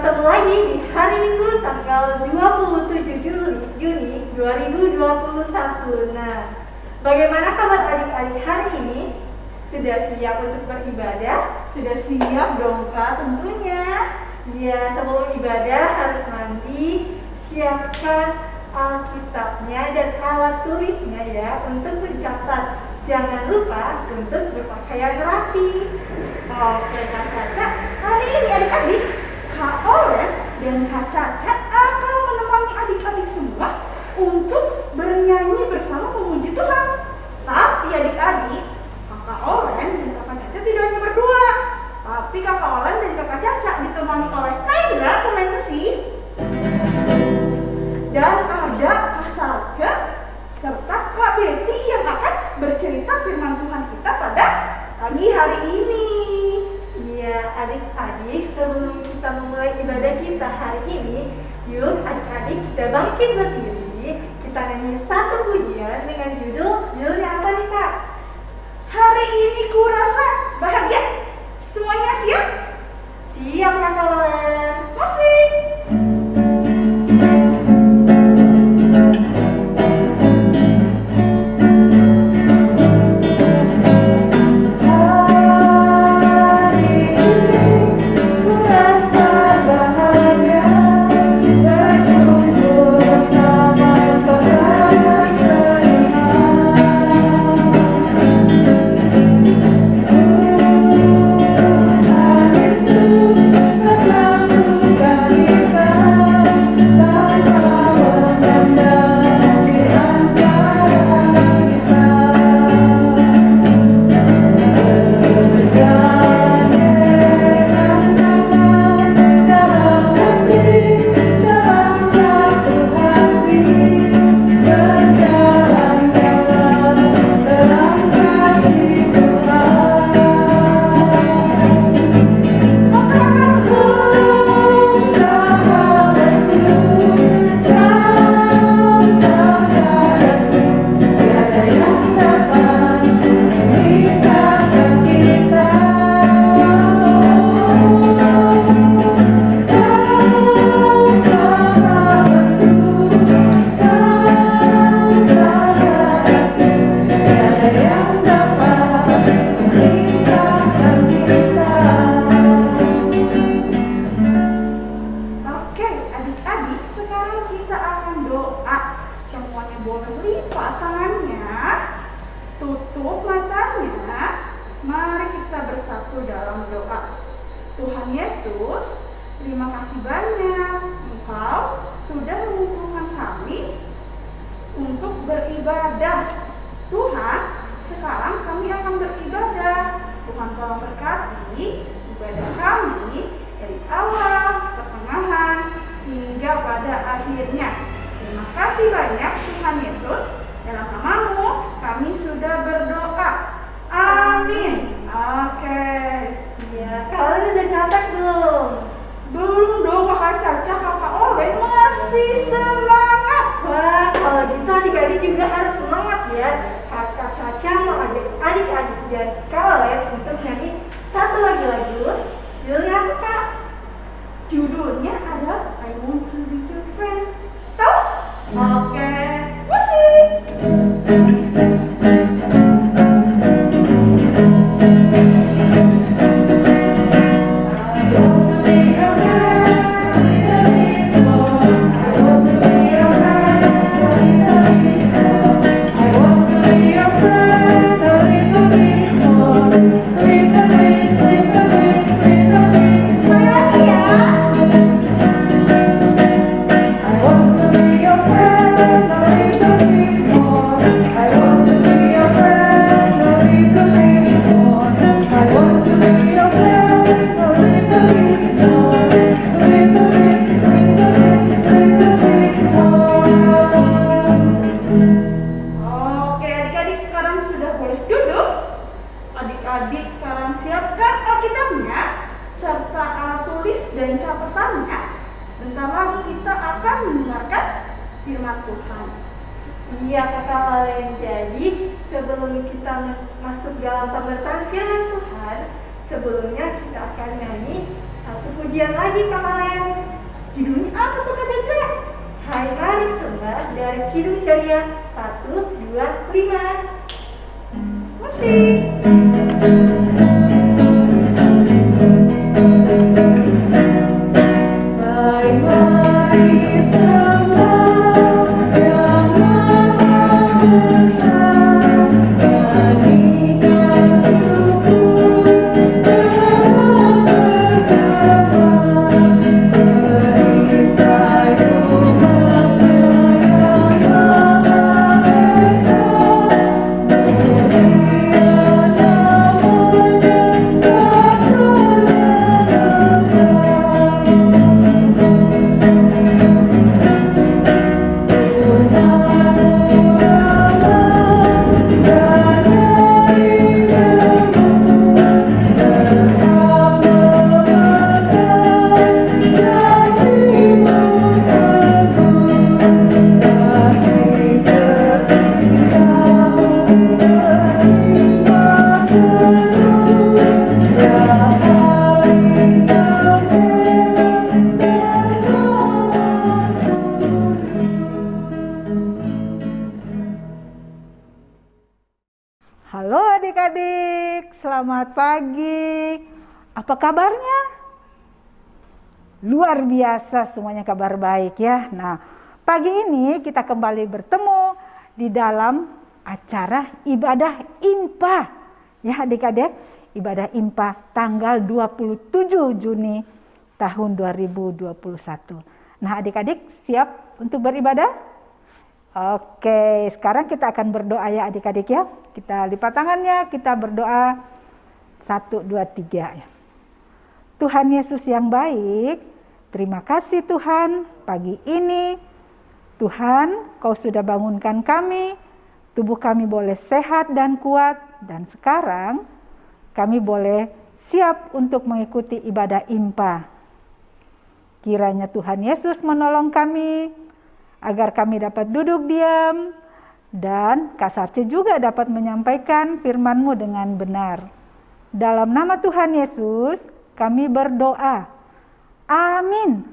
bertemu lagi di hari Minggu tanggal 27 Juni 2021. Nah, bagaimana kabar adik-adik hari ini? Sudah siap untuk beribadah? Sudah siap dong Kak tentunya. Ya, sebelum ibadah harus mandi, siapkan Alkitabnya dan alat tulisnya ya untuk mencatat. Jangan lupa untuk berpakaian rapi. Oke Kak Caca, hari ini adik-adik Kak Olen dan Kak Caca akan menemani adik-adik semua untuk bernyanyi bersama memuji Tuhan. Tapi adik-adik, Kakak Olen dan Kakak Caca tidak hanya berdua, tapi Kakak Olen dan Kakak Caca ditemani oleh Kaindra pemain musik, dan ada Kak Salca serta Kak Betty yang akan bercerita firman Tuhan kita pada pagi hari ini. Iya, adik-adik, sebelum kita memulai ibadah kita hari ini, yuk adik-adik kita bangkit berdiri. Kita nyanyi satu pujian dengan judulnya apa nih Kak? Hari ini ku rasa bahagia. Semuanya siap? Siap Kakak Olen. Musik. Iya Kakak Olen, jadi sebelum kita masuk dalam pemberitaan firman Tuhan, sebelumnya kita akan nyanyi Satu pujian lagi Kak Valen. Judulnya apa tuh Kak Caca? Hai Mari Sembah dari Kidung Ceria 1, 2, 5. Musik. Hai mari sembah yang Maha Besar, nyanyikan syukur beragam, perisai umatnya yang Maha Esa, mulia namanya tak Halo adik-adik, selamat pagi. Apa kabarnya? Luar biasa, semuanya kabar baik ya. Nah, pagi ini kita kembali bertemu di dalam acara ibadah IMPA. Ya adik-adik, ibadah IMPA tanggal 27 Juni tahun 2021. Nah adik-adik siap untuk beribadah? Oke, sekarang kita akan berdoa ya adik-adik ya. Kita lipat tangannya, kita berdoa 1, 2, 3 ya. Tuhan Yesus yang baik, terima kasih Tuhan pagi ini. Tuhan, Kau sudah bangunkan kami, tubuh kami boleh sehat dan kuat. Dan sekarang kami boleh siap untuk mengikuti ibadah IMPA. Kiranya Tuhan Yesus menolong kami, agar kami dapat duduk diam, dan Kak Sarce juga dapat menyampaikan firman-Mu dengan benar. Dalam nama Tuhan Yesus, kami berdoa. Amin.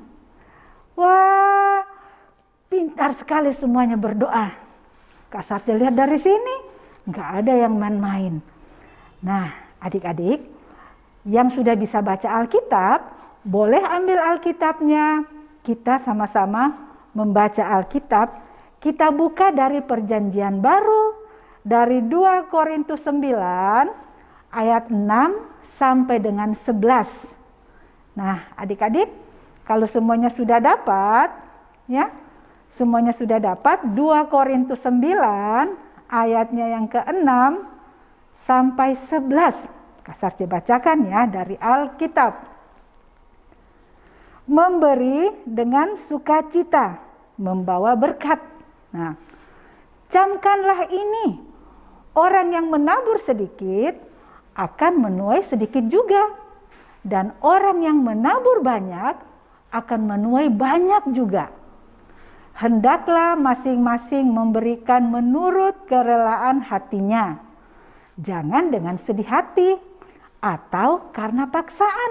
Wah, pintar sekali semuanya berdoa. Kak Sarce lihat dari sini, nggak ada yang main-main. Nah, adik-adik, yang sudah bisa baca Alkitab, boleh ambil Alkitabnya. Kita sama-sama membaca Alkitab. Kita buka dari Perjanjian Baru, dari 2 Korintus 9 ayat 6 sampai dengan 11. Nah, adik-adik, kalau semuanya sudah dapat, ya, semuanya sudah dapat, 2 Korintus 9 ayatnya yang ke-6 sampai 11. Kak Sarce bacakan ya dari Alkitab. Memberi dengan sukacita, membawa berkat. Nah, camkanlah ini, orang yang menabur sedikit akan menuai sedikit juga, dan orang yang menabur banyak akan menuai banyak juga. Hendaklah masing-masing memberikan menurut kerelaan hatinya, jangan dengan sedih hati atau karena paksaan,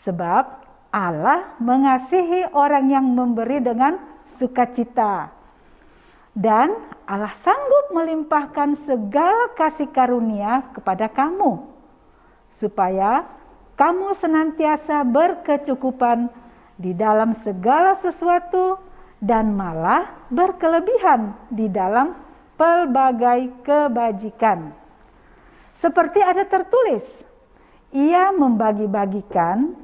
sebab Allah mengasihi orang yang memberi dengan sukacita. Dan Allah sanggup melimpahkan segala kasih karunia kepada kamu, supaya kamu senantiasa berkecukupan di dalam segala sesuatu dan malah berkelebihan di dalam pelbagai kebajikan. Seperti ada tertulis, Ia membagi-bagikan,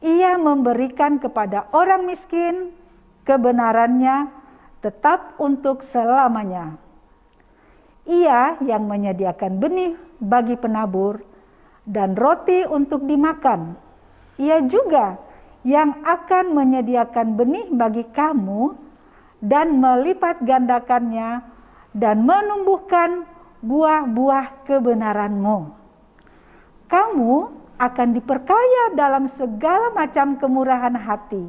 Ia memberikan kepada orang miskin, kebenarannya tetap untuk selamanya. Ia yang menyediakan benih bagi penabur dan roti untuk dimakan. Ia juga yang akan menyediakan benih bagi kamu dan melipat gandakannya dan menumbuhkan buah-buah kebenaranmu. Kamu akan diperkaya dalam segala macam kemurahan hati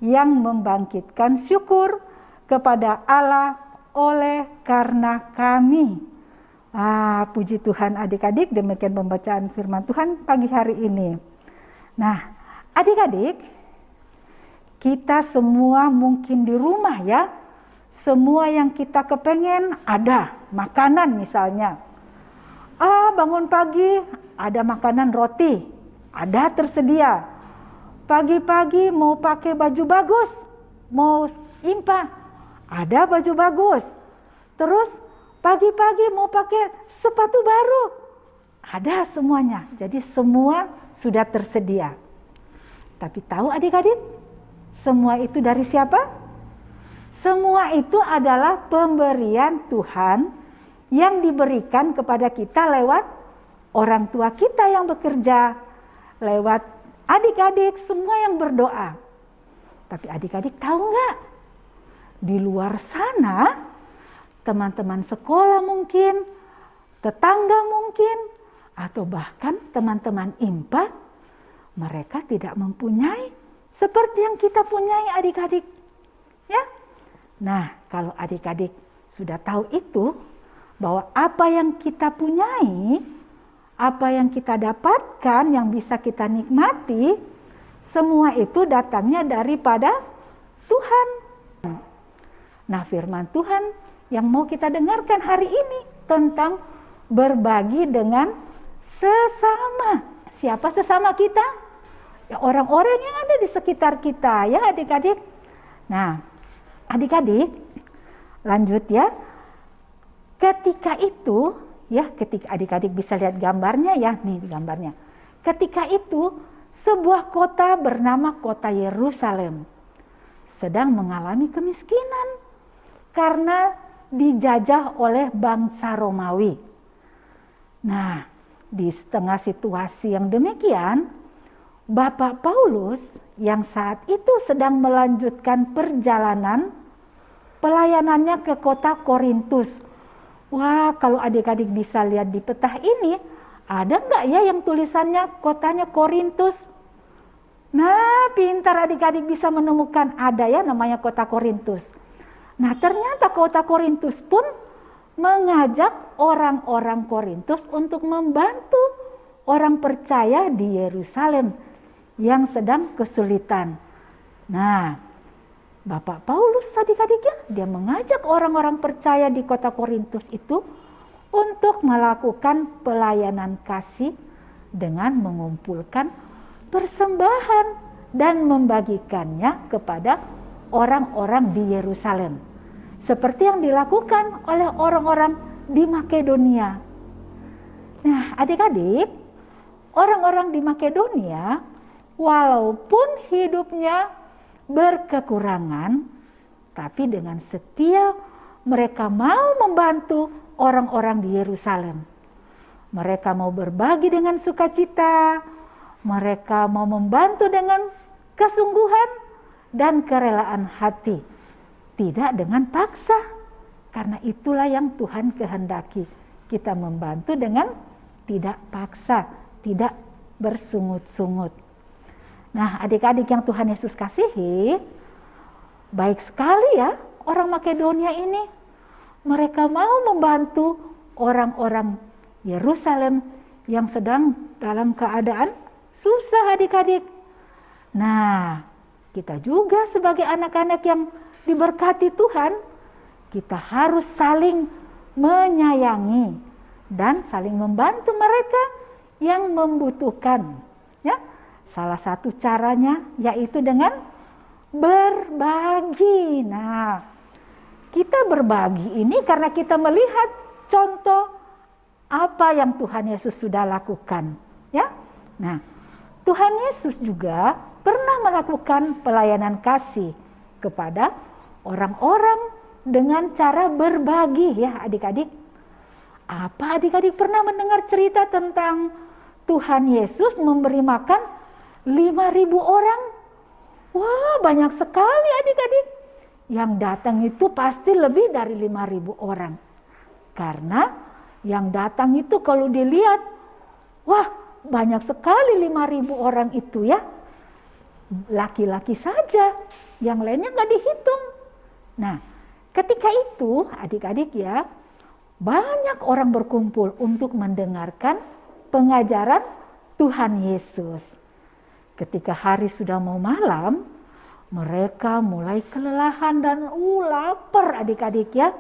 yang membangkitkan syukur kepada Allah oleh karena kami. Puji Tuhan adik-adik, demikian pembacaan firman Tuhan pagi hari ini. Nah, adik-adik, kita semua mungkin di rumah ya, semua yang kita kepengen ada, makanan misalnya. Bangun pagi ada makanan roti, ada tersedia. Pagi-pagi mau pakai baju bagus, mau impa, ada baju bagus. Terus pagi-pagi mau pakai sepatu baru, ada semuanya. Jadi semua sudah tersedia. Tapi tahu adik-adik, semua itu dari siapa? Semua itu adalah pemberian Tuhan yang diberikan kepada kita lewat orang tua kita yang bekerja, lewat adik-adik semua yang berdoa. Tapi adik-adik tahu nggak? Di luar sana, teman-teman sekolah mungkin, tetangga mungkin, atau bahkan teman-teman IMPA, mereka tidak mempunyai seperti yang kita punyai adik-adik. Ya. Nah, kalau adik-adik sudah tahu itu, bahwa apa yang kita punyai, apa yang kita dapatkan, yang bisa kita nikmati, semua itu datangnya daripada Tuhan. Nah, firman Tuhan yang mau kita dengarkan hari ini tentang berbagi dengan sesama. Siapa sesama kita? Ya, orang-orang yang ada di sekitar kita, ya adik-adik. Nah, adik-adik, lanjut ya. Ketika itu, ya ketika adik-adik bisa lihat gambarnya ya, nih gambarnya. Ketika itu, sebuah kota bernama kota Yerusalem sedang mengalami kemiskinan karena dijajah oleh bangsa Romawi. Nah, di tengah situasi yang demikian, Bapak Paulus yang saat itu sedang melanjutkan perjalanan pelayanannya ke kota Korintus. Wah, kalau adik-adik bisa lihat di peta ini, ada nggak ya yang tulisannya kotanya Korintus? Nah, pintar adik-adik bisa menemukan, ada ya namanya kota Korintus. Nah, ternyata kota Korintus pun mengajak orang-orang Korintus untuk membantu orang percaya di Yerusalem yang sedang kesulitan. Nah, Bapak Paulus adik-adiknya, dia mengajak orang-orang percaya di kota Korintus itu untuk melakukan pelayanan kasih dengan mengumpulkan persembahan dan membagikannya kepada orang-orang di Yerusalem. Seperti yang dilakukan oleh orang-orang di Makedonia. Nah, adik-adik, orang-orang di Makedonia walaupun hidupnya berkekurangan, tapi dengan setia mereka mau membantu orang-orang di Yerusalem. Mereka mau berbagi dengan sukacita, mereka mau membantu dengan kesungguhan dan kerelaan hati, tidak dengan paksa. Karena itulah yang Tuhan kehendaki, kita membantu dengan tidak paksa, tidak bersungut-sungut. Nah, adik-adik yang Tuhan Yesus kasihi, baik sekali ya orang Makedonia ini. Mereka mau membantu orang-orang Yerusalem yang sedang dalam keadaan susah adik-adik. Nah, kita juga sebagai anak-anak yang diberkati Tuhan, kita harus saling menyayangi dan saling membantu mereka yang membutuhkan. Ya, salah satu caranya yaitu dengan berbagi. Nah, kita berbagi ini karena kita melihat contoh apa yang Tuhan Yesus sudah lakukan. Ya, nah, Tuhan Yesus juga pernah melakukan pelayanan kasih kepada orang-orang dengan cara berbagi ya adik-adik. Apa adik-adik pernah mendengar cerita tentang Tuhan Yesus memberi makan 5.000 orang? Wah, banyak sekali adik-adik. Yang datang itu pasti lebih dari 5.000 orang. Karena yang datang itu kalau dilihat, wah banyak sekali 5.000 orang itu ya. Laki-laki saja, yang lainnya nggak dihitung. Nah, ketika itu adik-adik ya, banyak orang berkumpul untuk mendengarkan pengajaran Tuhan Yesus. Ketika hari sudah mau malam, mereka mulai kelelahan dan lapar adik-adik ya.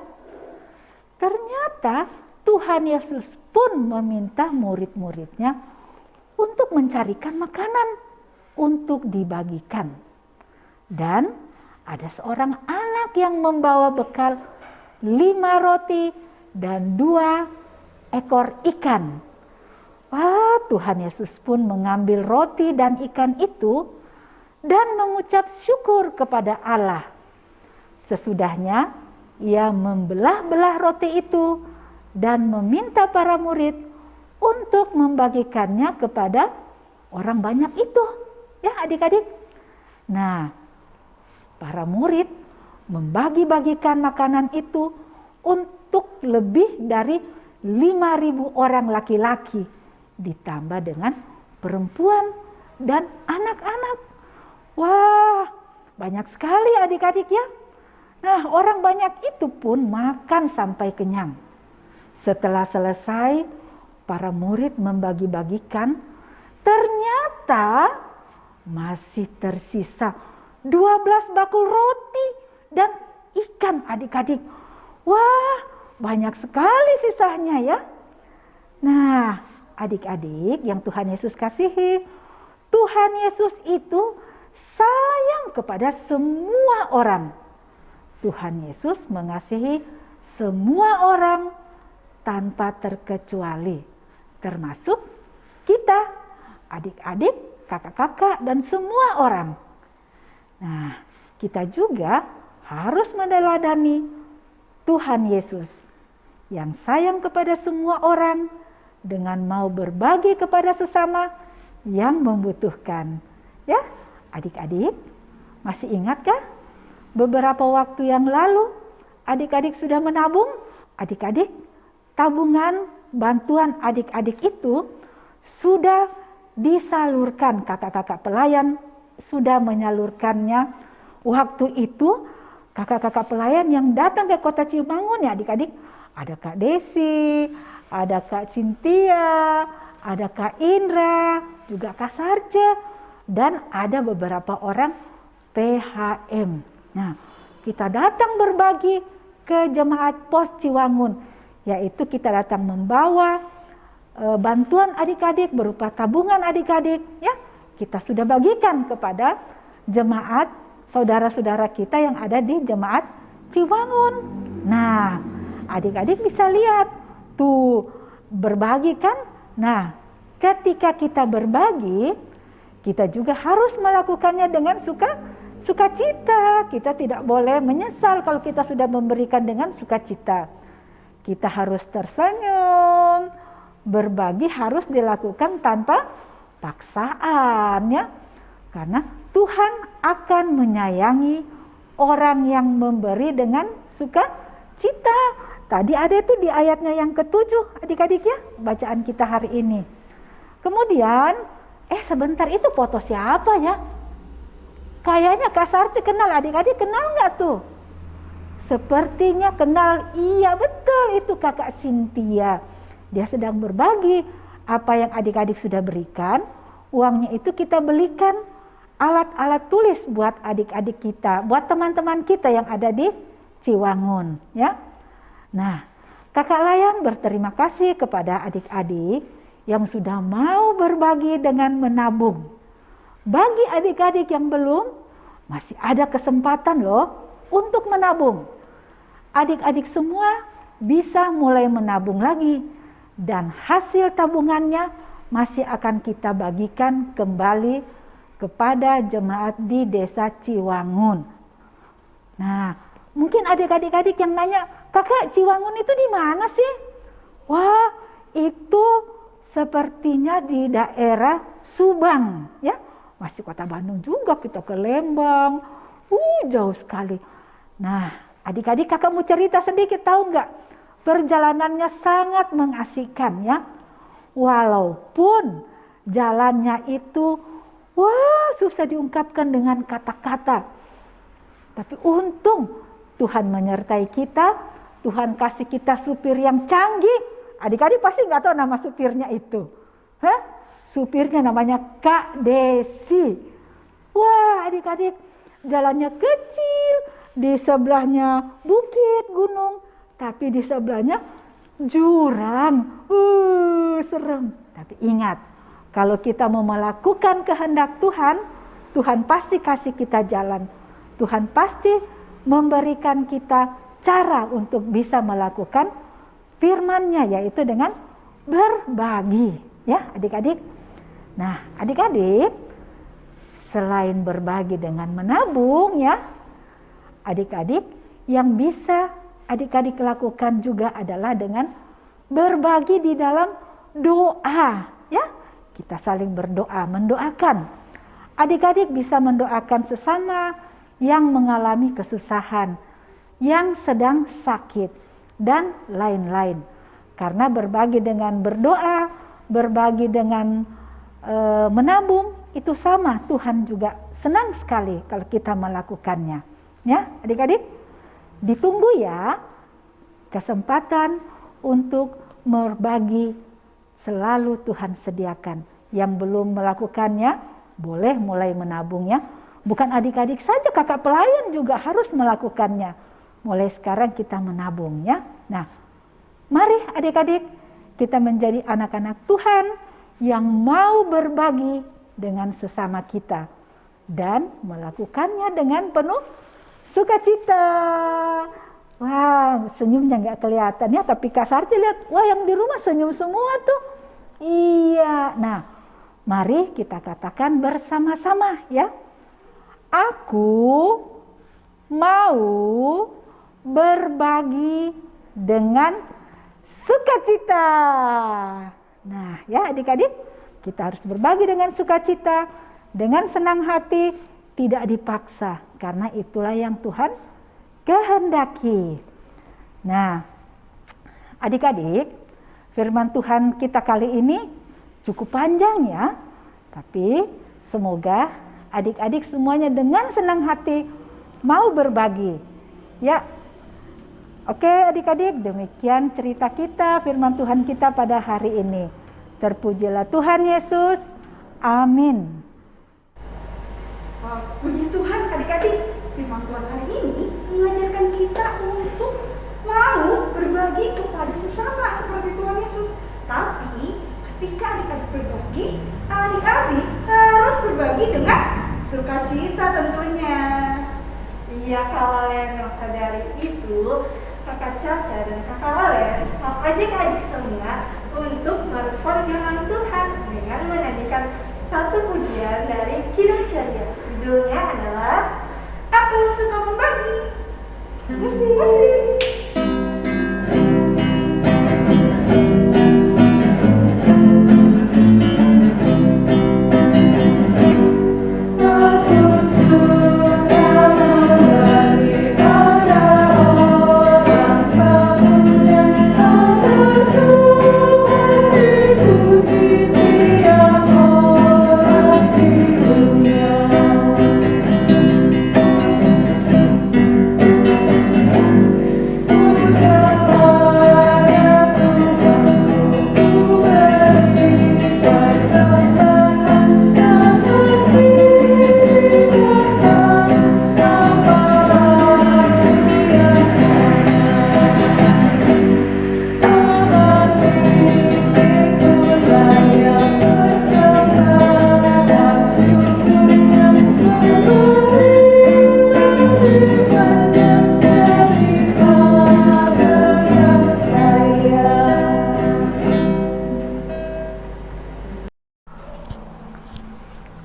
Ternyata Tuhan Yesus pun meminta murid-muridnya untuk mencarikan makanan untuk dibagikan. Dan ada seorang anak yang membawa bekal 5 roti dan 2 ekor ikan. Wah, Tuhan Yesus pun mengambil roti dan ikan itu dan mengucap syukur kepada Allah. Sesudahnya, ia membelah-belah roti itu dan meminta para murid untuk membagikannya kepada orang banyak itu. Ya adik-adik. Nah, para murid membagi-bagikan makanan itu untuk lebih dari 5.000 orang laki-laki, ditambah dengan perempuan dan anak-anak. Wah, banyak sekali adik-adik ya. Nah, orang banyak itu pun makan sampai kenyang. Setelah selesai, para murid membagi-bagikan, ternyata masih tersisa 12 bakul roti dan ikan adik-adik. Wah, banyak sekali sisanya ya. Nah, adik-adik yang Tuhan Yesus kasihi, Tuhan Yesus itu sayang kepada semua orang. Tuhan Yesus mengasihi semua orang tanpa terkecuali, termasuk kita, adik-adik, kakak-kakak, dan semua orang. Nah, kita juga harus meneladani Tuhan Yesus yang sayang kepada semua orang dengan mau berbagi kepada sesama yang membutuhkan. Ya, adik-adik, masih ingatkah beberapa waktu yang lalu adik-adik sudah menabung? Adik-adik, tabungan bantuan adik-adik itu sudah disalurkan, kakak-kakak pelayan sudah menyalurkannya. Waktu itu kakak-kakak pelayan yang datang ke kota Cimangun ya adik-adik, ada Kak Desi, ada Kak Cynthia, ada Kak Indra, juga Kak Sarce, dan ada beberapa orang PHM. Nah, kita datang berbagi ke jemaat Pos Ciwangun, yaitu kita datang membawa bantuan adik-adik berupa tabungan adik-adik ya. Kita sudah bagikan kepada jemaat saudara-saudara kita yang ada di jemaat Ciwangun. Nah, adik-adik bisa lihat tuh berbagi kan. Nah, ketika kita berbagi, kita juga harus melakukannya dengan sukacita. Kita tidak boleh menyesal kalau kita sudah memberikan dengan sukacita. Kita harus tersenyum. Berbagi harus dilakukan tanpa paksaan ya. Karena Tuhan akan menyayangi orang yang memberi dengan sukacita. Tadi ada itu di ayatnya yang ke-7 adik-adik ya, bacaan kita hari ini. Kemudian, sebentar, itu foto siapa ya? Kayaknya Kak Sarce kenal, adik-adik kenal nggak tuh? Sepertinya kenal, iya betul itu kakak Cynthia. Dia sedang berbagi apa yang adik-adik sudah berikan. Uangnya itu kita belikan alat-alat tulis buat adik-adik kita, buat teman-teman kita yang ada di Ciwangun ya. Nah, kakak Layan berterima kasih kepada adik-adik yang sudah mau berbagi dengan menabung. Bagi adik-adik yang belum, masih ada kesempatan loh untuk menabung. Adik-adik semua bisa mulai menabung lagi. Dan hasil tabungannya masih akan kita bagikan kembali kepada jemaat di desa Ciwangun. Nah, mungkin adik-adik yang nanya, kakak Ciwangun itu di mana sih? Wah, itu sepertinya di daerah Subang ya. Masih kota Bandung juga, kita ke Lembang. Jauh sekali. Nah, adik-adik kakak mau cerita sedikit, tahu nggak? Perjalanannya sangat mengasihkan ya. Walaupun jalannya itu susah diungkapkan dengan kata-kata. Tapi untung Tuhan menyertai kita. Tuhan kasih kita supir yang canggih. Adik-adik pasti nggak tahu nama supirnya itu. supirnya namanya Kak Desi. Wah, adik-adik, jalannya kecil, di sebelahnya bukit, gunung, tapi di sebelahnya jurang. Serem. Tapi ingat, kalau kita mau melakukan kehendak Tuhan, Tuhan pasti kasih kita jalan. Tuhan pasti memberikan kita cara untuk bisa melakukan firman-Nya, yaitu dengan berbagi. Ya, adik-adik. Nah, adik-adik, selain berbagi dengan menabung, ya, adik-adik yang bisa adik-adik lakukan juga adalah dengan berbagi di dalam doa, ya. Kita saling berdoa, mendoakan. Adik-adik bisa mendoakan sesama yang mengalami kesusahan, yang sedang sakit, dan lain-lain. Karena berbagi dengan berdoa, berbagi dengan menabung, itu sama. Tuhan juga senang sekali kalau kita melakukannya. Ya, adik-adik, ditunggu ya kesempatan untuk berbagi, selalu Tuhan sediakan. Yang belum melakukannya, boleh mulai menabungnya. Bukan adik-adik saja, kakak pelayan juga harus melakukannya. Mulai sekarang kita menabung ya. Nah, mari adik-adik kita menjadi anak-anak Tuhan yang mau berbagi dengan sesama kita dan melakukannya dengan penuh sukacita. Wah, senyumnya nggak kelihatan ya, tapi Kak Sarti lihat, wah yang di rumah senyum semua tuh. Iya, nah mari kita katakan bersama-sama ya. Aku mau berbagi dengan sukacita. Nah ya adik-adik, kita harus berbagi dengan sukacita, dengan senang hati, tidak dipaksa, karena itulah yang Tuhan kehendaki. Nah, adik-adik, firman Tuhan kita kali ini cukup panjang ya, tapi semoga adik-adik semuanya dengan senang hati mau berbagi. Ya, oke adik-adik, demikian cerita kita, firman Tuhan kita pada hari ini. Terpujilah Tuhan Yesus. Amin. Puji Tuhan adik-adik, firman Tuhan hari ini mengajarkan kita untuk mau berbagi kepada sesama seperti Tuhan Yesus. Tapi ketika adik-adik berbagi, adik-adik harus berbagi dengan sukacita tentunya. Iya Kak Walen, maka dari itu Kakak Caca dan Kakak Walen mau ajak adik semua untuk merespon firman Tuhan dengan menyanyikan satu pujian dari Kidung Ceria. Judulnya adalah Aku Suka Membagi. Musik.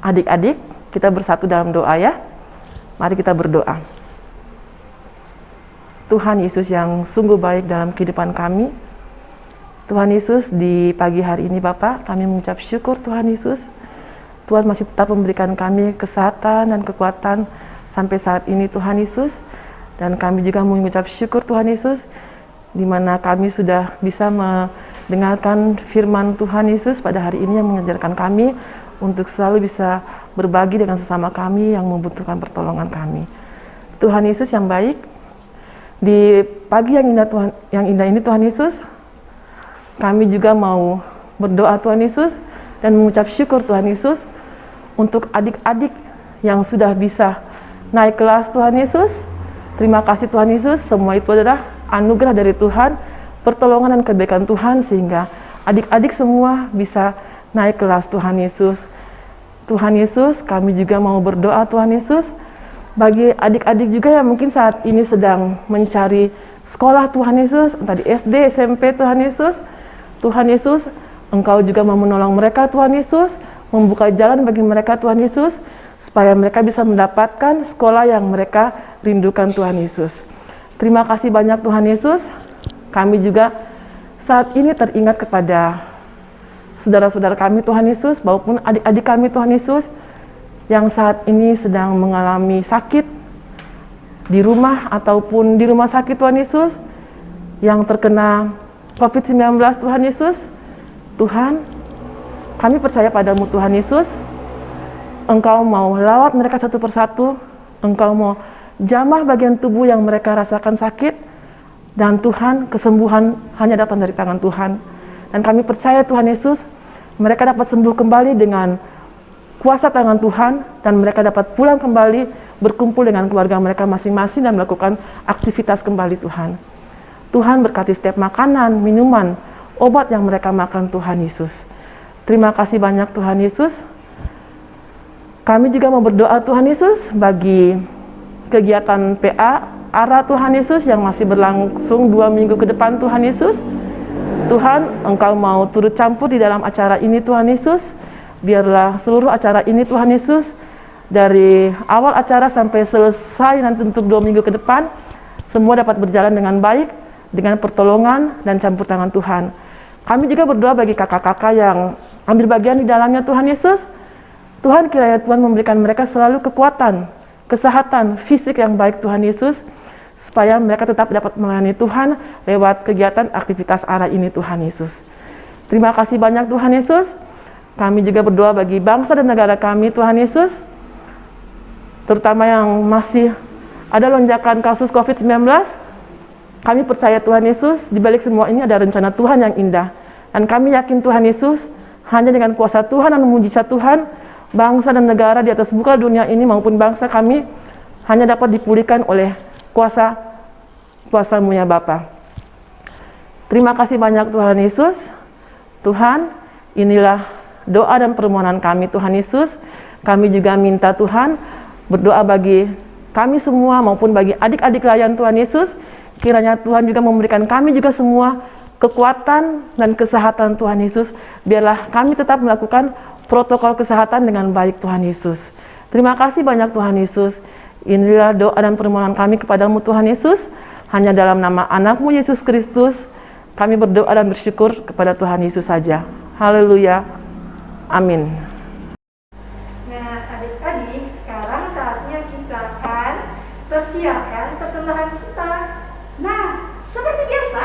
Adik-adik, kita bersatu dalam doa ya. Mari kita berdoa. Tuhan Yesus yang sungguh baik dalam kehidupan kami. Tuhan Yesus, di pagi hari ini Bapak, kami mengucap syukur Tuhan Yesus. Tuhan masih tetap memberikan kami kesehatan dan kekuatan sampai saat ini Tuhan Yesus. Dan kami juga mengucap syukur Tuhan Yesus, di mana kami sudah bisa mendengarkan firman Tuhan Yesus pada hari ini yang mengajarkan kami untuk selalu bisa berbagi dengan sesama kami yang membutuhkan pertolongan kami. Tuhan Yesus yang baik, di pagi yang indah ini Tuhan Yesus, kami juga mau berdoa Tuhan Yesus dan mengucap syukur Tuhan Yesus untuk adik-adik yang sudah bisa naik kelas Tuhan Yesus. Terima kasih Tuhan Yesus, semua itu adalah anugerah dari Tuhan, pertolongan dan kebaikan Tuhan sehingga adik-adik semua bisa naik kelas Tuhan Yesus. Tuhan Yesus, kami juga mau berdoa Tuhan Yesus bagi adik-adik juga yang mungkin saat ini sedang mencari sekolah Tuhan Yesus, entah di SD, SMP Tuhan Yesus. Tuhan Yesus, Engkau juga mau menolong mereka Tuhan Yesus, membuka jalan bagi mereka Tuhan Yesus, supaya mereka bisa mendapatkan sekolah yang mereka rindukan Tuhan Yesus. Terima kasih banyak Tuhan Yesus. Kami juga saat ini teringat kepada saudara-saudara kami Tuhan Yesus, maupun adik-adik kami Tuhan Yesus, yang saat ini sedang mengalami sakit di rumah ataupun di rumah sakit Tuhan Yesus, yang terkena COVID-19 Tuhan Yesus. Tuhan, kami percaya padamu Tuhan Yesus, Engkau mau lawat mereka satu persatu, Engkau mau jamah bagian tubuh yang mereka rasakan sakit, dan Tuhan, kesembuhan hanya datang dari tangan Tuhan. Dan kami percaya Tuhan Yesus, mereka dapat sembuh kembali dengan kuasa tangan Tuhan, dan mereka dapat pulang kembali berkumpul dengan keluarga mereka masing-masing dan melakukan aktivitas kembali Tuhan. Tuhan berkati setiap makanan, minuman, obat yang mereka makan Tuhan Yesus. Terima kasih banyak Tuhan Yesus. Kami juga mau berdoa Tuhan Yesus bagi kegiatan PA ARA Tuhan Yesus yang masih berlangsung 2 minggu ke depan Tuhan Yesus. Tuhan, Engkau mau turut campur di dalam acara ini Tuhan Yesus. Biarlah seluruh acara ini Tuhan Yesus, dari awal acara sampai selesai nanti untuk 2 minggu ke depan, semua dapat berjalan dengan baik, dengan pertolongan dan campur tangan Tuhan. Kami juga berdoa bagi kakak-kakak yang ambil bagian di dalamnya Tuhan Yesus. Tuhan, kiranya Tuhan memberikan mereka selalu kekuatan, kesehatan, fisik yang baik Tuhan Yesus, supaya mereka tetap dapat melayani Tuhan lewat kegiatan aktivitas ARA ini Tuhan Yesus. Terima kasih banyak Tuhan Yesus. Kami juga berdoa bagi bangsa dan negara kami Tuhan Yesus, terutama yang masih ada lonjakan kasus COVID-19. Kami percaya Tuhan Yesus, di balik semua ini ada rencana Tuhan yang indah. Dan kami yakin Tuhan Yesus, hanya dengan kuasa Tuhan dan mujizat Tuhan, bangsa dan negara di atas muka dunia ini maupun bangsa kami hanya dapat dipulihkan oleh kuasa-Mu ya Bapa. Terima kasih banyak Tuhan Yesus. Tuhan, inilah doa dan permohonan kami Tuhan Yesus. Kami juga minta Tuhan berdoa bagi kami semua maupun bagi adik-adik layan Tuhan Yesus. Kiranya Tuhan juga memberikan kami juga semua kekuatan dan kesehatan Tuhan Yesus. Biarlah kami tetap melakukan protokol kesehatan dengan baik Tuhan Yesus. Terima kasih banyak Tuhan Yesus. Inilah doa dan permohonan kami kepadamu Tuhan Yesus. Hanya dalam nama anak-Mu Yesus Kristus, kami berdoa dan bersyukur kepada Tuhan Yesus saja. Haleluya. Amin. Nah, adik-adik, sekarang saatnya kita akan persiapkan persembahan kita. Nah, seperti biasa,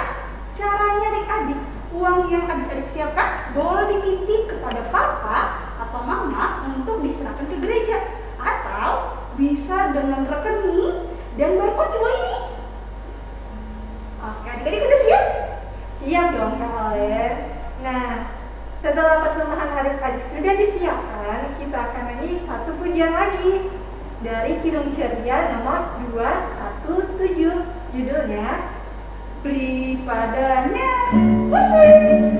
caranya adik-adik, uang yang adik-adik siapkan boleh dititip kepada papa atau mama untuk diserahkan ke gereja, atau bisa dengan rekening dan barcode 2 ini. Oke, adik-adik udah siap? Siap dong Kak Olen. Nah, setelah persembahan adik-adik sudah disiapkan, kita akan nyanyi satu pujian lagi dari Kidung Ceria nomor 217. Judulnya Beri padanya musik.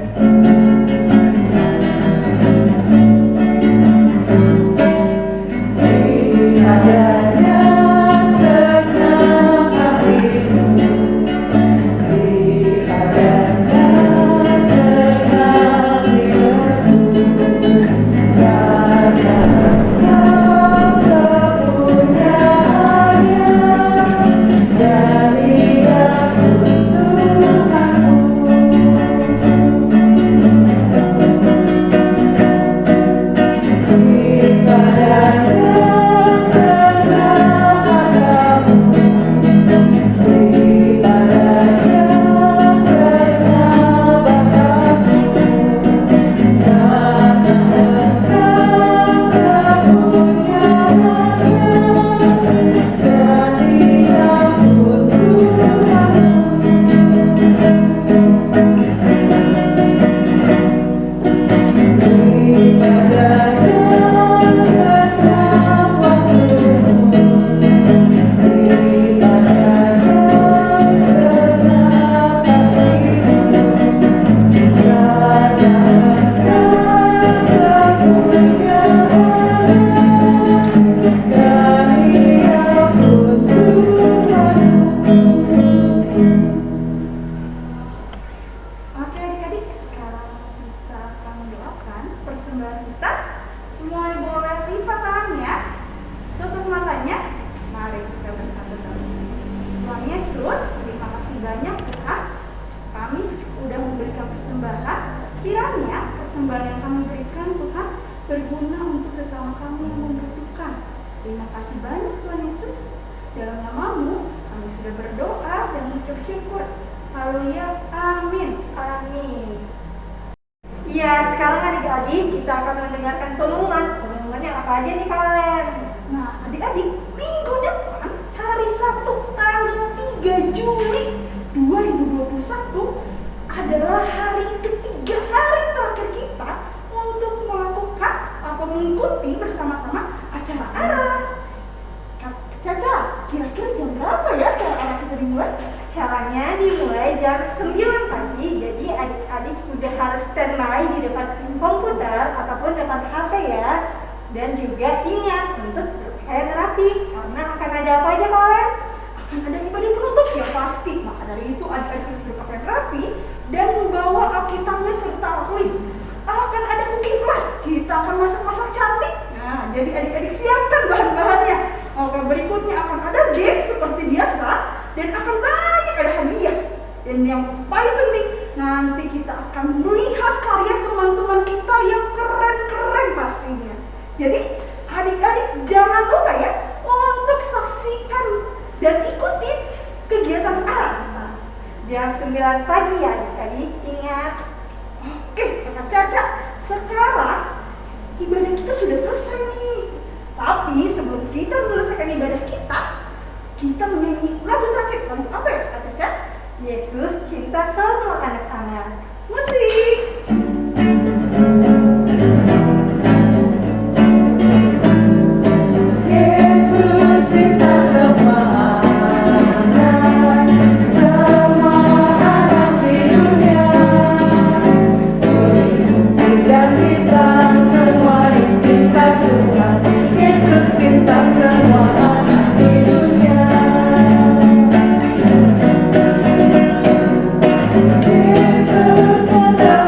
kami yang membutuhkan. Terima kasih banyak Tuhan Yesus. Dalam nama-Mu kami sudah berdoa dan mengucap syukur. Haleluya, amin. Amin. Ya, sekarang adik-adik kita akan mendengarkan pengumuman. Pengumumannya apa aja nih kalian? Nah, adik-adik, minggu depan hari Sabtu tanggal 3 Juli 2021 adalah hari ketiga, hari terakhir kita untuk melakukan atau mengikuti bersama-sama acara ARA. Kak Caca, kira-kira jam berapa ya acara ARA kita dimulai? Caranya dimulai jam 9 pagi, jadi adik-adik sudah harus standby di depan komputer ataupun depan HP ya. Dan juga ingat untuk berpakaian rapi, karena akan ada apa aja kalian? Akan ada ibadah penutup ya pasti. Maka dari itu adik-adik harus berpakaian rapi dan membawa Alkitabnya serta tulis. Akan ada cooking class, kita akan masak-masak cantik. Nah, jadi adik-adik siapkan bahan-bahannya. Oke, berikutnya akan ada game seperti biasa dan akan banyak ada hadiah. Dan yang paling penting, nanti kita akan melihat karya teman-teman kita yang keren-keren pastinya. Jadi adik-adik jangan lupa ya untuk saksikan dan ikuti kegiatan ARA kita. Jam 9 pagi ya adik-adik, ingat. Oke, Kakak Caca, sekarang ibadah kita sudah selesai nih. Tapi sebelum kita menyelesaikan ibadah kita menyanyi lagu terakhir. Lagu apa ya Kakak Caca? Yesus cinta semua anak-anak. Musik. Yesus cinta semua anak di dunia. Kuning, putih dan hitam semua dicinta Tuhan. Yesus cinta semua anak di dunia. Yesus adalah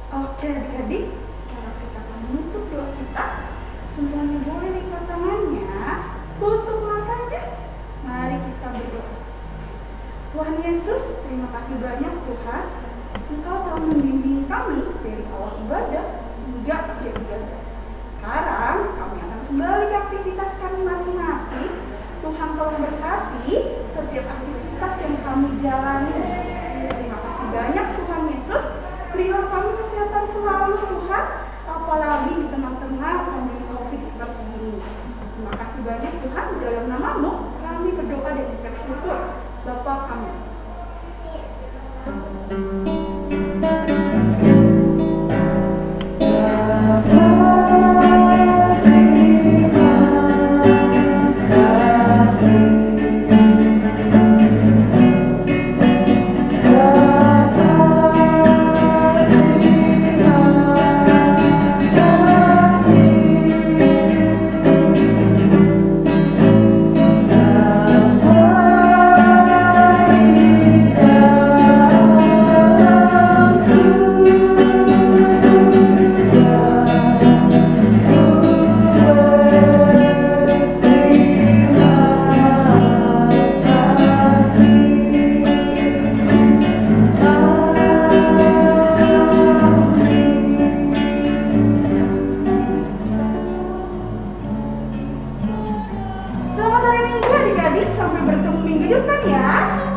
Oke adik-adik, sekarang kita akan menutup doa kita. Semuanya boleh lipat tangannya, tutup matanya. Mari kita berdoa. Tuhan Yesus, terima kasih banyak Tuhan. Engkau telah membimbing kami dari awal ibadah hingga akhir ibadah. Sekarang kami akan kembali ke aktivitas kami masing-masing. Tuhan tolong berkati setiap aktivitas yang kami jalani. Terima kasih banyak Tuhan Yesus. Berilah kami kesehatan selalu Tuhan, apalagi di tengah-tengah pandemi COVID seperti ini. Terima kasih banyak Tuhan, dalam nama-Mu kami berdoa dan ucap syukur. Bapa kami. Selamat hari Minggu adik-adik, sampai bertemu minggu depan ya.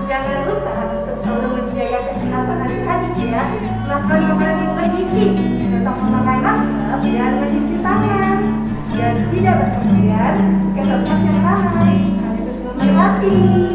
Jangan lupa untuk selalu menjaga kesehatan adik-adik ya. Makan makanan yang bergizi, tetap memakai masker dan mencuci tangan, dan tidak berpergian ke tempat yang ramai. Kami terus memberkati.